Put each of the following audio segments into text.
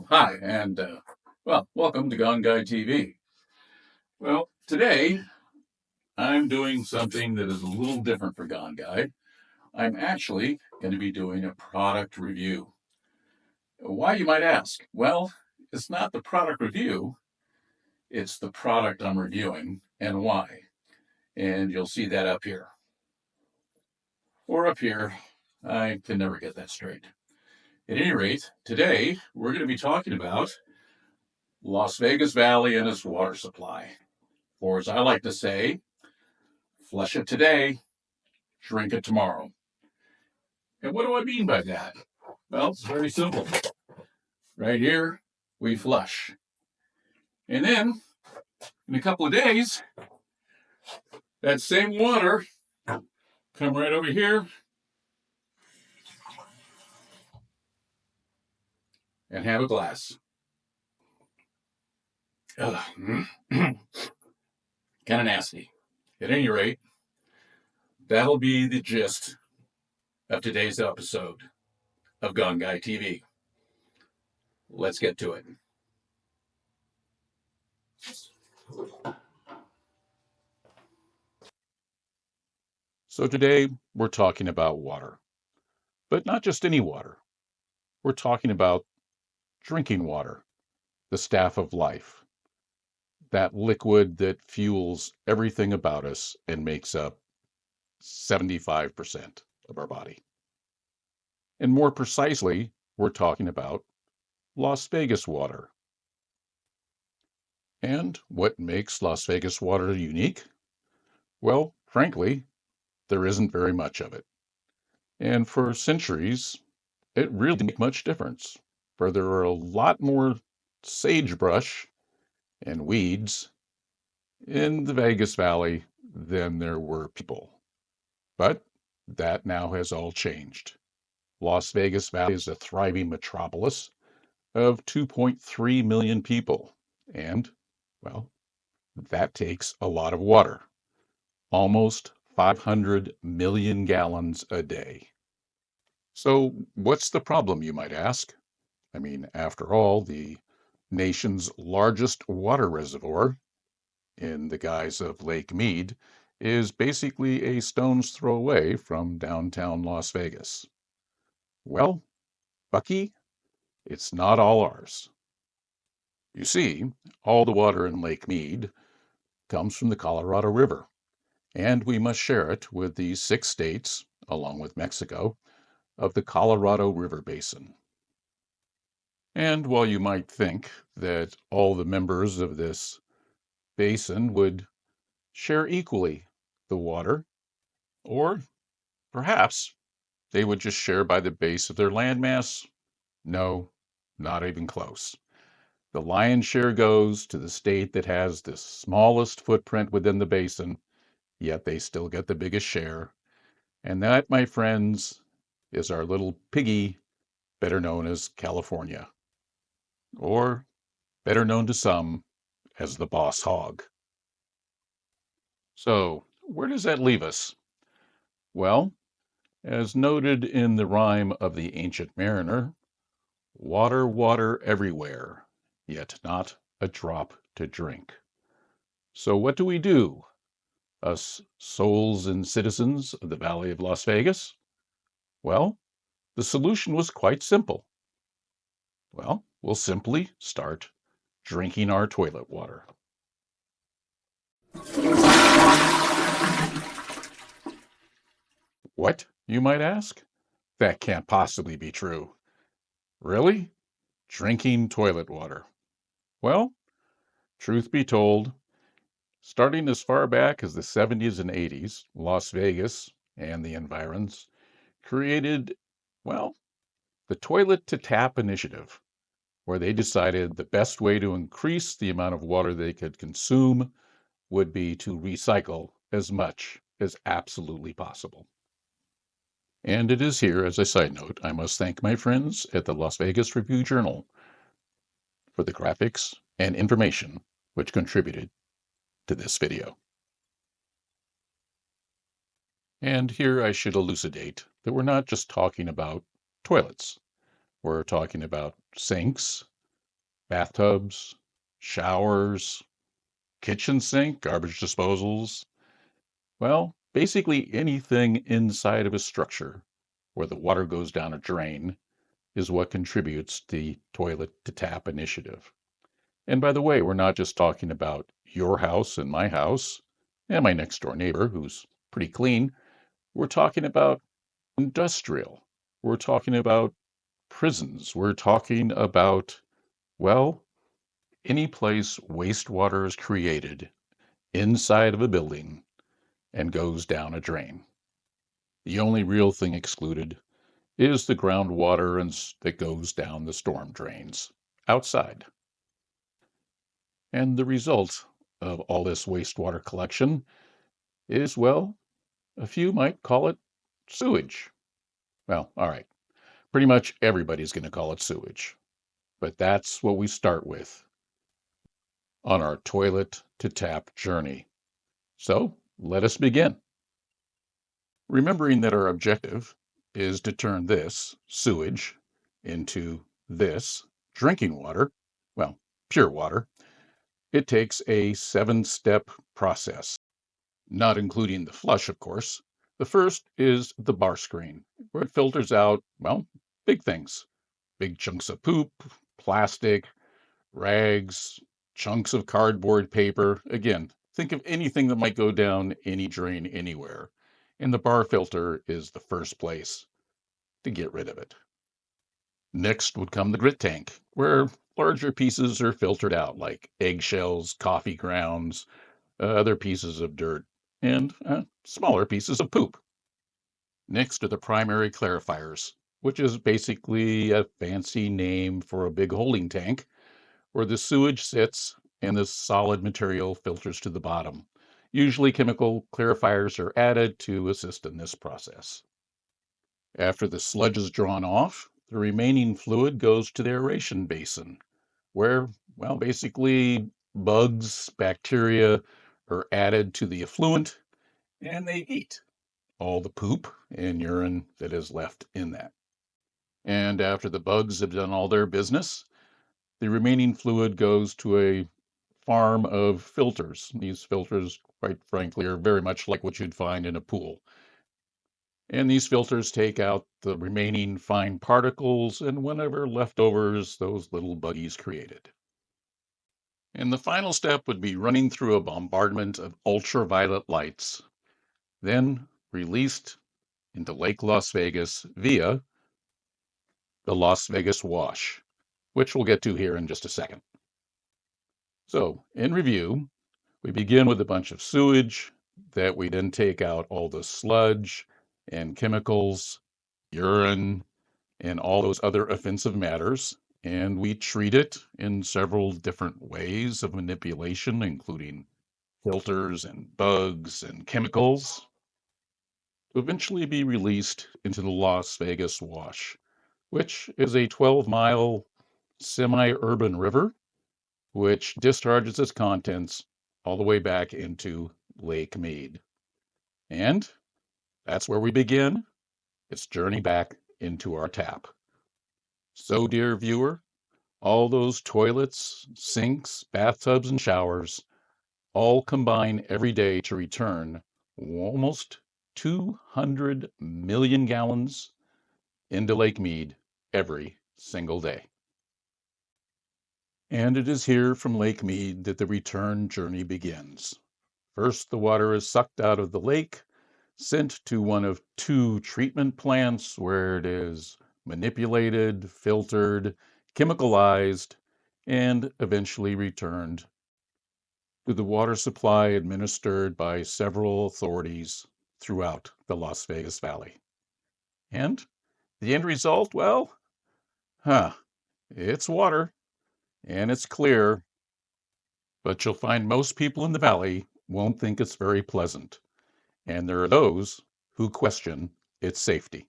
Hi, and welcome to Gone Guy TV. Well, today I'm doing something that is a little different for Gone Guy. I'm actually going to be doing a product review. Why, you might ask? Well, it's not the product review, it's the product I'm reviewing and why. And you'll see that up here. Or up here. I can never get that straight. At any rate, today we're going to be talking about Las Vegas Valley and its water supply. Or as I like to say, flush it today, drink it tomorrow. And what do I mean by that? Well, it's very simple. Right here, we flush. And then, in a couple of days, that same water come right over here and have a glass. Kind of nasty. At any rate, that'll be the gist of today's episode of Gone Guy TV. Let's get to it. So today we're talking about water, but not just any water. We're talking about drinking water, the staff of life, that liquid that fuels everything about us and makes up 75% of our body. And more precisely, we're talking about Las Vegas water. And what makes Las Vegas water unique? Well, frankly, there isn't very much of it. And for centuries, it really didn't make much difference, for there were a lot more sagebrush and weeds in the Vegas Valley than there were people. But that now has all changed. Las Vegas Valley is a thriving metropolis of 2.3 million people. And, well, that takes a lot of water, almost 500 million gallons a day. So, what's the problem, you might ask? I mean, after all, the nation's largest water reservoir, in the guise of Lake Mead, is basically a stone's throw away from downtown Las Vegas. Well, Bucky, it's not all ours. You see, all the water in Lake Mead comes from the Colorado River, and we must share it with the 6 states, along with Mexico, of the Colorado River Basin. And while you might think that all the members of this basin would share equally the water, or perhaps they would just share by the base of their landmass, no, not even close. The lion's share goes to the state that has the smallest footprint within the basin, yet they still get the biggest share. And that, my friends, is our little piggy, better known as California, or better known to some as the boss hog. So, where does that leave us? Well, as noted in the rhyme of the Ancient Mariner, water, water everywhere, yet not a drop to drink. So what do we do, us souls and citizens of the Valley of Las Vegas? Well, the solution was quite simple. Well, we'll simply start drinking our toilet water. What, you might ask? That can't possibly be true. Really? Drinking toilet water? Well, truth be told, starting as far back as the 70s and 80s, Las Vegas and the environs created, well, the Toilet to Tap initiative, where they decided the best way to increase the amount of water they could consume would be to recycle as much as absolutely possible. And it is here, as a side note, I must thank my friends at the Las Vegas Review Journal for the graphics and information which contributed to this video. And here I should elucidate that we're not just talking about toilets. We're talking about sinks, bathtubs, showers, kitchen sink, garbage disposals. Well, basically anything inside of a structure where the water goes down a drain is what contributes to the toilet to tap initiative. And by the way, we're not just talking about your house and my house and my next door neighbor who's pretty clean. We're talking about industrial. We're talking about prisons. We're talking about, well, any place wastewater is created inside of a building and goes down a drain. The only real thing excluded is the groundwater that goes down the storm drains outside. And the result of all this wastewater collection is, well, a few might call it sewage. Well, all right. Pretty much everybody's going to call it sewage. But that's what we start with on our toilet to tap journey. So let us begin. Remembering that our objective is to turn this sewage into this drinking water, well, pure water, it takes a 7-step process, not including the flush, of course. The first is the bar screen, where it filters out, well, big things, big chunks of poop, plastic, rags, chunks of cardboard paper. Again, think of anything that might go down any drain anywhere. And the bar filter is the first place to get rid of it. Next would come the grit tank, where larger pieces are filtered out, like eggshells, coffee grounds, other pieces of dirt, and smaller pieces of poop. Next are the primary clarifiers, which is basically a fancy name for a big holding tank where the sewage sits and the solid material filters to the bottom. Usually chemical clarifiers are added to assist in this process. After the sludge is drawn off, the remaining fluid goes to the aeration basin, where, well, basically bugs, bacteria are added to the effluent and they eat all the poop and urine that is left in that. And after the bugs have done all their business, the remaining fluid goes to a farm of filters. These filters, quite frankly, are very much like what you'd find in a pool. And these filters take out the remaining fine particles and whatever leftovers those little buggies created. And the final step would be running through a bombardment of ultraviolet lights, then released into Lake Las Vegas via the Las Vegas Wash, which we'll get to here in just a second. So, in review, we begin with a bunch of sewage that we then take out all the sludge and chemicals, urine, and all those other offensive matters, and we treat it in several different ways of manipulation, including filters and bugs and chemicals, to eventually be released into the Las Vegas Wash, which is a 12-mile semi-urban river which discharges its contents all the way back into Lake Mead. And that's where we begin its journey back into our tap. So, dear viewer, all those toilets, sinks, bathtubs, and showers all combine every day to return almost 200 million gallons into Lake Mead every single day. And it is here from Lake Mead that the return journey begins. First, the water is sucked out of the lake, sent to one of 2 treatment plants where it is manipulated, filtered, chemicalized, and eventually returned to the water supply administered by several authorities throughout the Las Vegas Valley. And the end result, well, it's water and it's clear, but you'll find most people in the valley won't think it's very pleasant. And there are those who question its safety.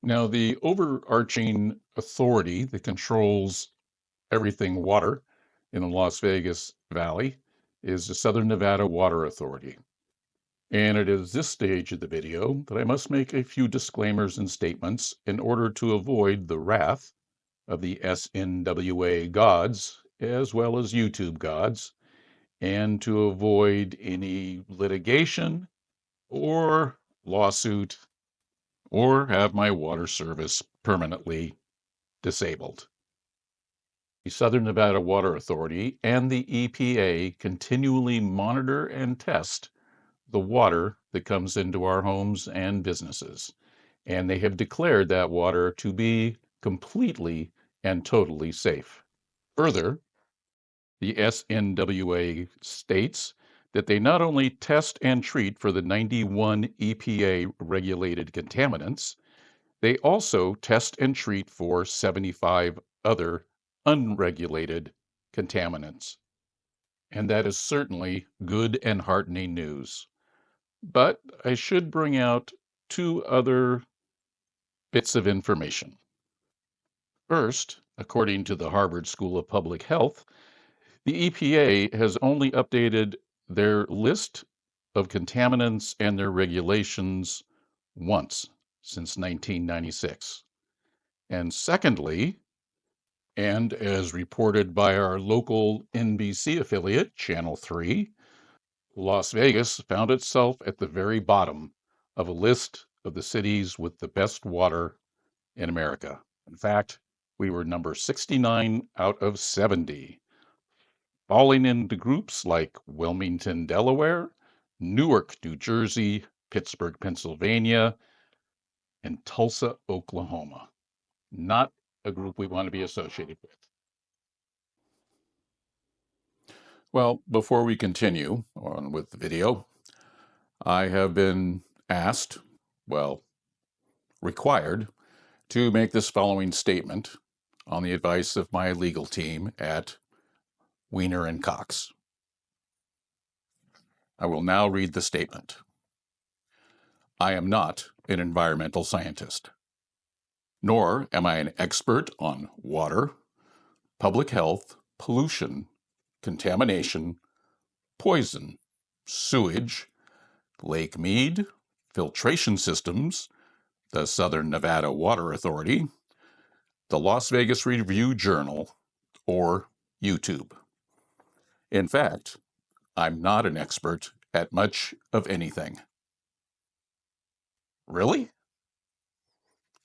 Now, the overarching authority that controls everything water in the Las Vegas Valley is the Southern Nevada Water Authority. And it is this stage of the video that I must make a few disclaimers and statements in order to avoid the wrath of the SNWA gods as well as YouTube gods, and to avoid any litigation or lawsuit or have my water service permanently disabled. The Southern Nevada Water Authority and the EPA continually monitor and test the water that comes into our homes and businesses, and they have declared that water to be completely and totally safe. Further, the SNWA states that they not only test and treat for the 91 EPA regulated contaminants, they also test and treat for 75 other unregulated contaminants. And that is certainly good and heartening news. But I should bring out two other bits of information. First, according to the Harvard School of Public Health, the EPA has only updated their list of contaminants and their regulations once since 1996. And secondly, and as reported by our local NBC affiliate, Channel 3, Las Vegas found itself at the very bottom of a list of the cities with the best water in America. In fact, we were number 69 out of 70, falling into groups like Wilmington, Delaware, Newark, New Jersey, Pittsburgh, Pennsylvania, and Tulsa, Oklahoma. Not a group we want to be associated with. Well, before we continue on with the video, I have been asked, well, required, to make this following statement on the advice of my legal team at Weiner and Cox. I will now read the statement. I am not an environmental scientist, nor am I an expert on water, public health, pollution, contamination, poison, sewage, Lake Mead, filtration systems, the Southern Nevada Water Authority, the Las Vegas Review-Journal, or YouTube. In fact, I'm not an expert at much of anything. Really?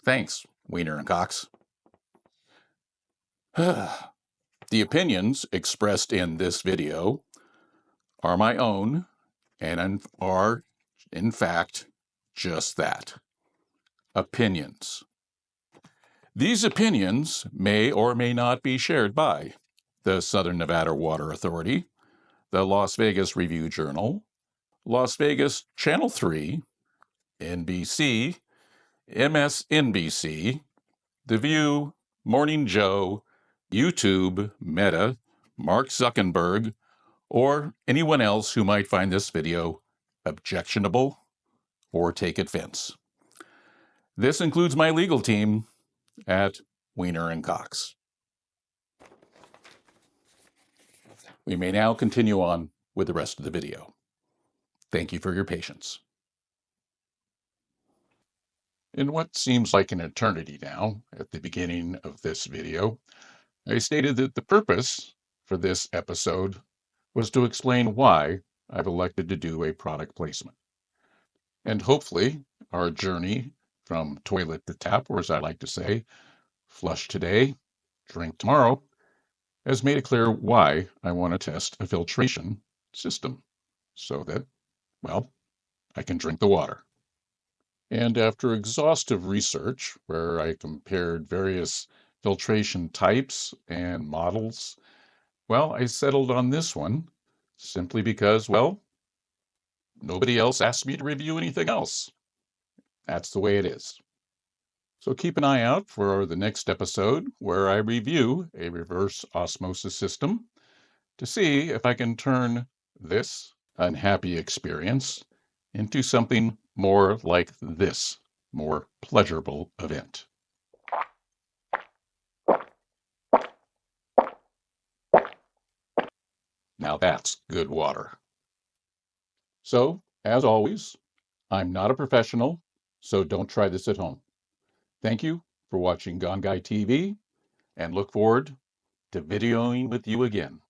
Thanks, Weiner and Cox. The opinions expressed in this video are my own and are, in fact, just that. Opinions. These opinions may or may not be shared by the Southern Nevada Water Authority, the Las Vegas Review-Journal, Las Vegas Channel 3, NBC, MSNBC, The View, Morning Joe, YouTube, Meta, Mark Zuckerberg, or anyone else who might find this video objectionable or take offense. This includes my legal team at Weiner and Cox. We may now continue on with the rest of the video. Thank you for your patience. In what seems like an eternity now, at the beginning of this video, I stated that the purpose for this episode was to explain why I've elected to do a product placement. And hopefully, our journey from toilet to tap, or as I like to say, flush today, drink tomorrow, has made it clear why I want to test a filtration system so that, well, I can drink the water. And after exhaustive research, where I compared various filtration types and models, well, I settled on this one simply because, well, nobody else asked me to review anything else. That's the way it is. So keep an eye out for the next episode where I review a reverse osmosis system to see if I can turn this unhappy experience into something more like this more pleasurable event. Now that's good water. So, as always, I'm not a professional, so don't try this at home. Thank you for watching Gone Guy TV and look forward to videoing with you again.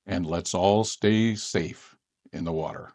And let's all stay safe in the water.